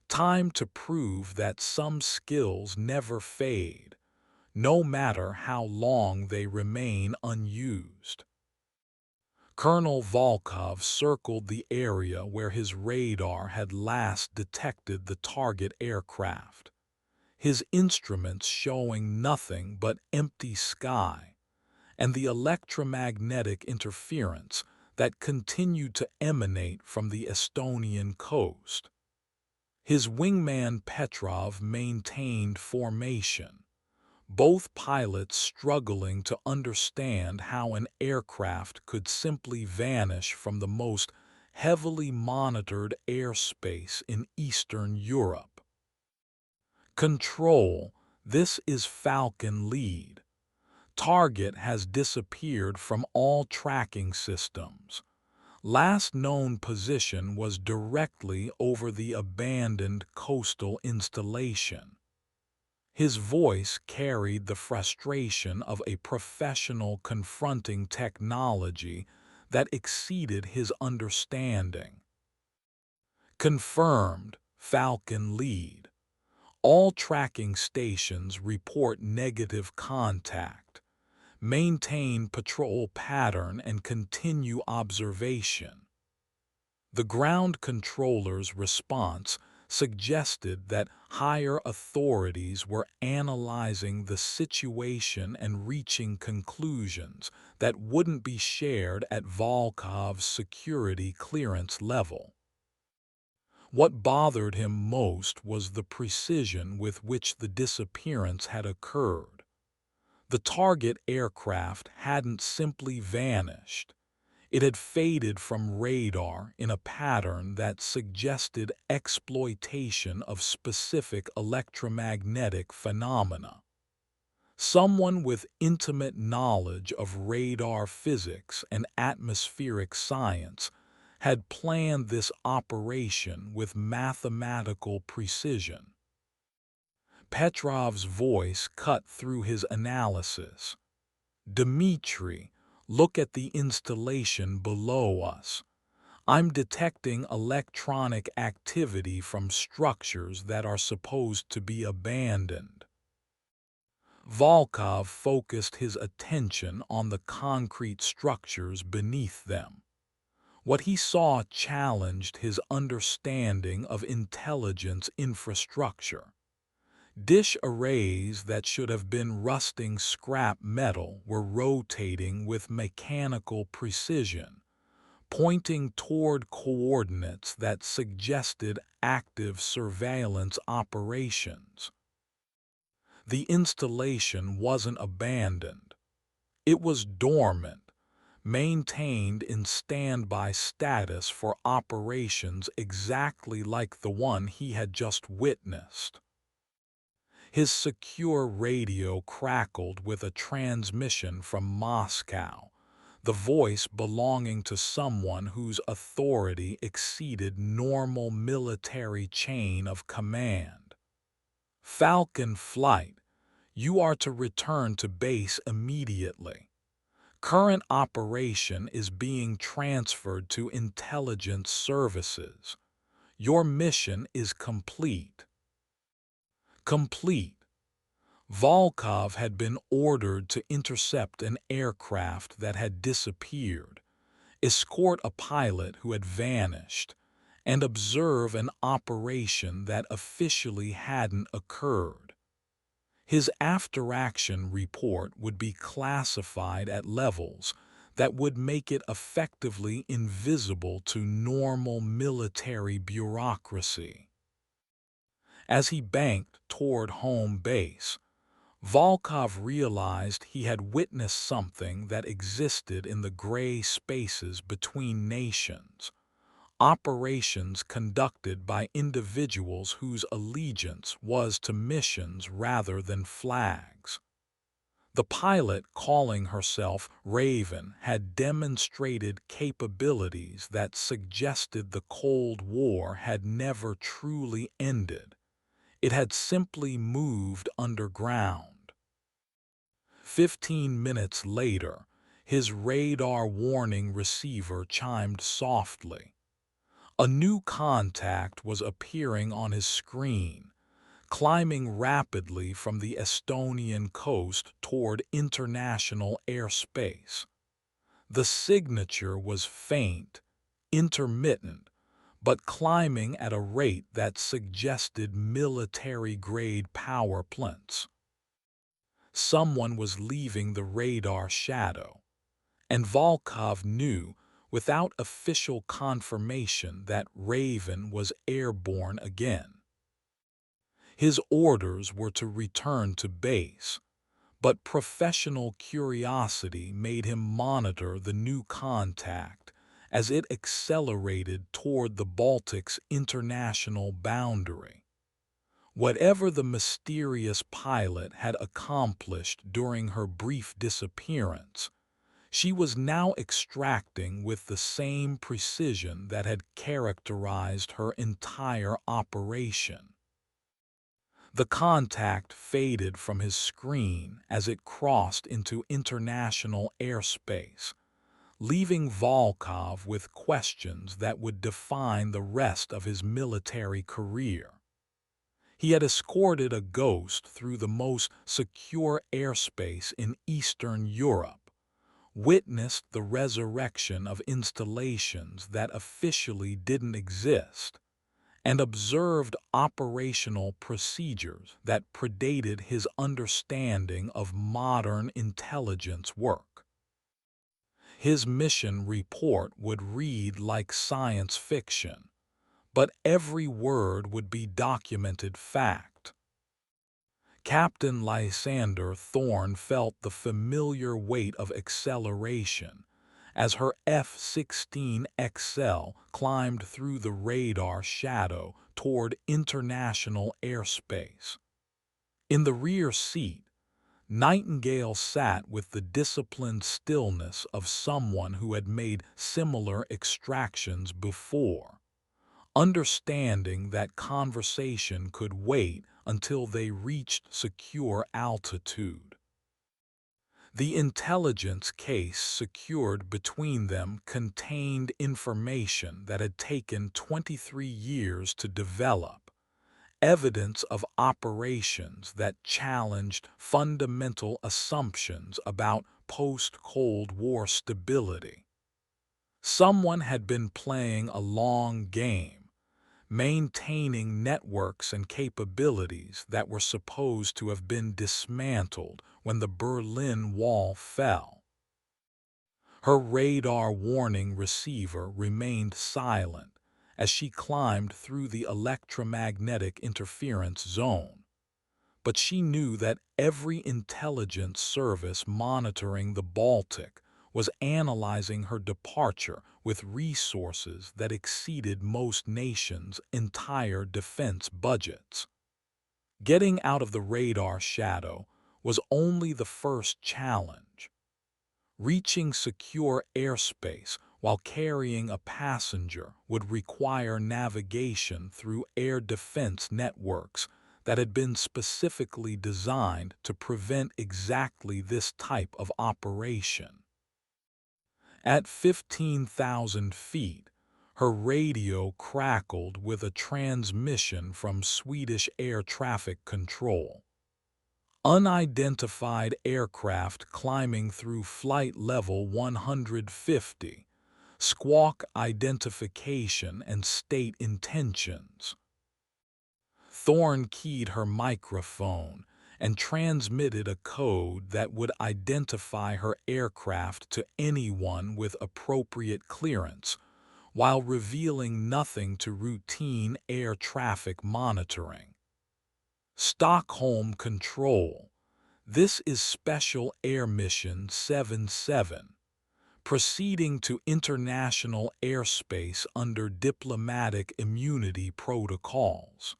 Time to prove that some skills never fade, no matter how long they remain unused. Colonel Volkov circled the area where his radar had last detected the target aircraft, his instruments showing nothing but empty sky and the electromagnetic interference that continued to emanate from the Estonian coast. His wingman Petrov maintained formation, both pilots struggling to understand how an aircraft could simply vanish from the most heavily monitored airspace in Eastern Europe. "Control, this is Falcon Lead," Target has disappeared from all tracking systems. Last known position was directly over the abandoned coastal installation. His voice carried the frustration of a professional confronting technology that exceeded his understanding. Confirmed, Falcon lead. All tracking stations report negative contact. Maintain patrol pattern and continue observation. The ground controller's response suggested that higher authorities were analyzing the situation and reaching conclusions that wouldn't be shared at Volkov's security clearance level. What bothered him most was the precision with which the disappearance had occurred. The target aircraft hadn't simply vanished. It had faded from radar in a pattern that suggested exploitation of specific electromagnetic phenomena. Someone with intimate knowledge of radar physics and atmospheric science had planned this operation with mathematical precision. Petrov's voice cut through his analysis. "Dmitri, look at the installation below us. I'm detecting electronic activity from structures that are supposed to be abandoned." Volkov focused his attention on the concrete structures beneath them. What he saw challenged his understanding of intelligence infrastructure. Dish arrays that should have been rusting scrap metal were rotating with mechanical precision, pointing toward coordinates that suggested active surveillance operations. The installation wasn't abandoned. It was dormant, maintained in standby status for operations exactly like the one he had just witnessed. His secure radio crackled with a transmission from Moscow, the voice belonging to someone whose authority exceeded normal military chain of command. "Falcon Flight, you are to return to base immediately. Current operation is being transferred to intelligence services. Your mission is complete." Complete. Volkov had been ordered to intercept an aircraft that had disappeared, escort a pilot who had vanished, and observe an operation that officially hadn't occurred. His after-action report would be classified at levels that would make it effectively invisible to normal military bureaucracy. As he banked toward home base, Volkov realized he had witnessed something that existed in the gray spaces between nations. Operations conducted by individuals whose allegiance was to missions rather than flags. The pilot calling herself Raven had demonstrated capabilities that suggested the Cold War had never truly ended. It had simply moved underground. 15 minutes later, his radar warning receiver chimed softly. A new contact was appearing on his screen, climbing rapidly from the Estonian coast toward international airspace. The signature was faint, intermittent, but climbing at a rate that suggested military-grade power plants. Someone was leaving the radar shadow, and Volkov knew, without official confirmation, that Raven was airborne again. His orders were to return to base, but professional curiosity made him monitor the new contact as it accelerated toward the Baltic's international boundary. Whatever the mysterious pilot had accomplished during her brief disappearance, she was now extracting with the same precision that had characterized her entire operation. The contact faded from his screen as it crossed into international airspace, leaving Volkov with questions that would define the rest of his military career. He had escorted a ghost through the most secure airspace in Eastern Europe, witnessed the resurrection of installations that officially didn't exist, and observed operational procedures that predated his understanding of modern intelligence work. His mission report would read like science fiction, but every word would be documented fact. Captain Lysander Thorne felt the familiar weight of acceleration as her F-16XL climbed through the radar shadow toward international airspace. In the rear seat, Nightingale sat with the disciplined stillness of someone who had made similar extractions before, understanding that conversation could wait until they reached secure altitude. The intelligence case secured between them contained information that had taken 23 years to develop, evidence of operations that challenged fundamental assumptions about post-Cold War stability. Someone had been playing a long game, maintaining networks and capabilities that were supposed to have been dismantled when the Berlin Wall fell. Her radar warning receiver remained silent as she climbed through the electromagnetic interference zone, but she knew that every intelligence service monitoring the Baltic was analyzing her departure with resources that exceeded most nations' entire defense budgets. Getting out of the radar shadow was only the first challenge. Reaching secure airspace while carrying a passenger would require navigation through air defense networks that had been specifically designed to prevent exactly this type of operation. At 15,000 feet, her radio crackled with a transmission from Swedish air traffic control. Unidentified aircraft climbing through flight level 150, squawk identification and state intentions. Thorne keyed her microphone and transmitted a code that would identify her aircraft to anyone with appropriate clearance, while revealing nothing to routine air traffic monitoring. Stockholm Control. This is Special Air Mission 77, proceeding to international airspace under diplomatic immunity protocols.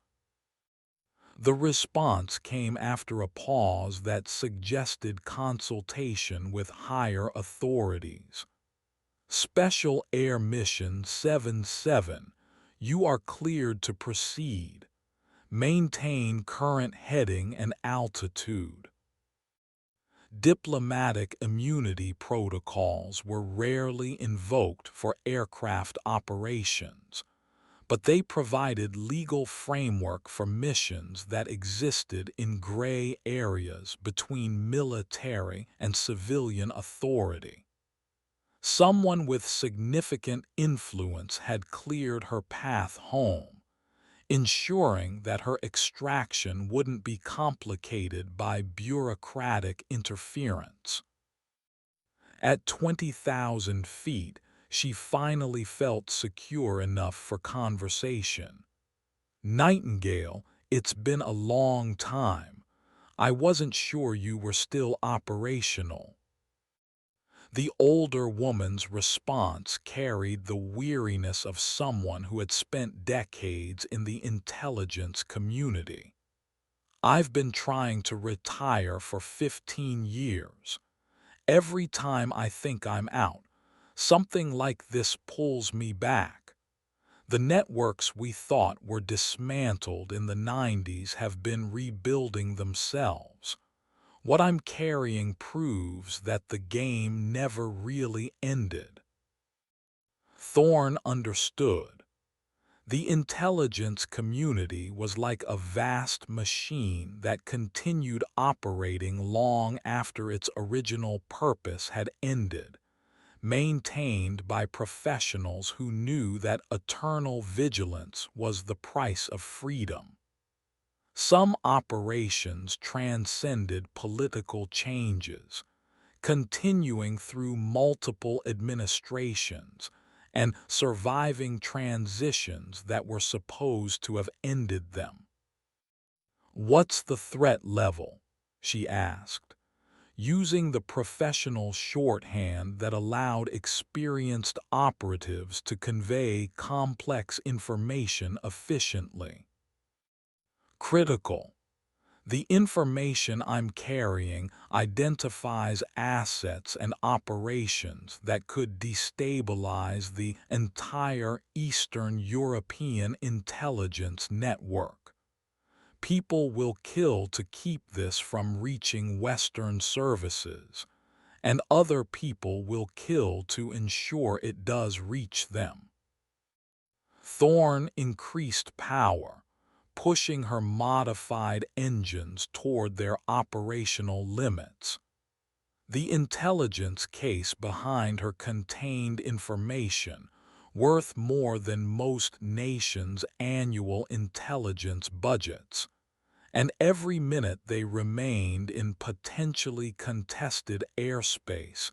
The response came after a pause that suggested consultation with higher authorities. Special Air Mission 77, you are cleared to proceed. Maintain current heading and altitude. Diplomatic immunity protocols were rarely invoked for aircraft operations, but they provided legal framework for missions that existed in gray areas between military and civilian authority. Someone with significant influence had cleared her path home, ensuring that her extraction wouldn't be complicated by bureaucratic interference. At 20,000 feet, she finally felt secure enough for conversation. Nightingale, it's been a long time. I wasn't sure you were still operational. The older woman's response carried the weariness of someone who had spent decades in the intelligence community. I've been trying to retire for 15 years. Every time I think I'm out, something like this pulls me back. The networks we thought were dismantled in the 90s have been rebuilding themselves. What I'm carrying proves that the game never really ended. Thorne understood. The intelligence community was like a vast machine that continued operating long after its original purpose had ended, maintained by professionals who knew that eternal vigilance was the price of freedom. Some operations transcended political changes, continuing through multiple administrations and surviving transitions that were supposed to have ended them. "What's the threat level?" she asked, using the professional shorthand that allowed experienced operatives to convey complex information efficiently. "Critical. The information I'm carrying identifies assets and operations that could destabilize the entire Eastern European intelligence network. People will kill to keep this from reaching Western services, and other people will kill to ensure it does reach them." Thorne increased power, pushing her modified engines toward their operational limits. The intelligence case behind her contained information, worth more than most nations' annual intelligence budgets, and every minute they remained in potentially contested airspace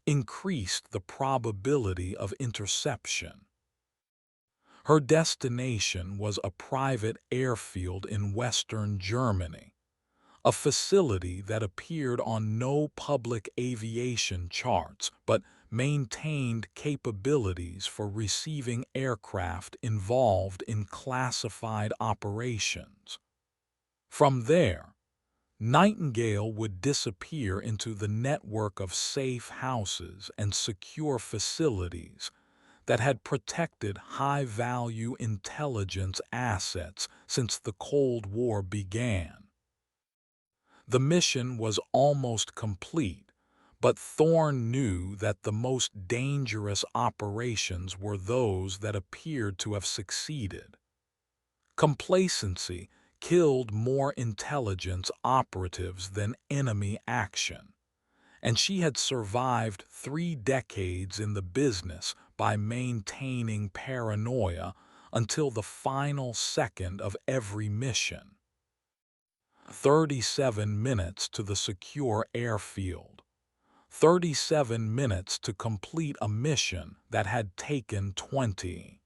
increased the probability of interception. Her destination was a private airfield in western Germany, a facility that appeared on no public aviation charts but maintained capabilities for receiving aircraft involved in classified operations. From there, Nightingale would disappear into the network of safe houses and secure facilities that had protected high-value intelligence assets since the Cold War began. The mission was almost complete, but Thorne knew that the most dangerous operations were those that appeared to have succeeded. Complacency killed more intelligence operatives than enemy action, and she had survived 3 decades in the business by maintaining paranoia until the final second of every mission. 37 minutes to the secure airfield. 37 minutes to complete a mission that had taken 20.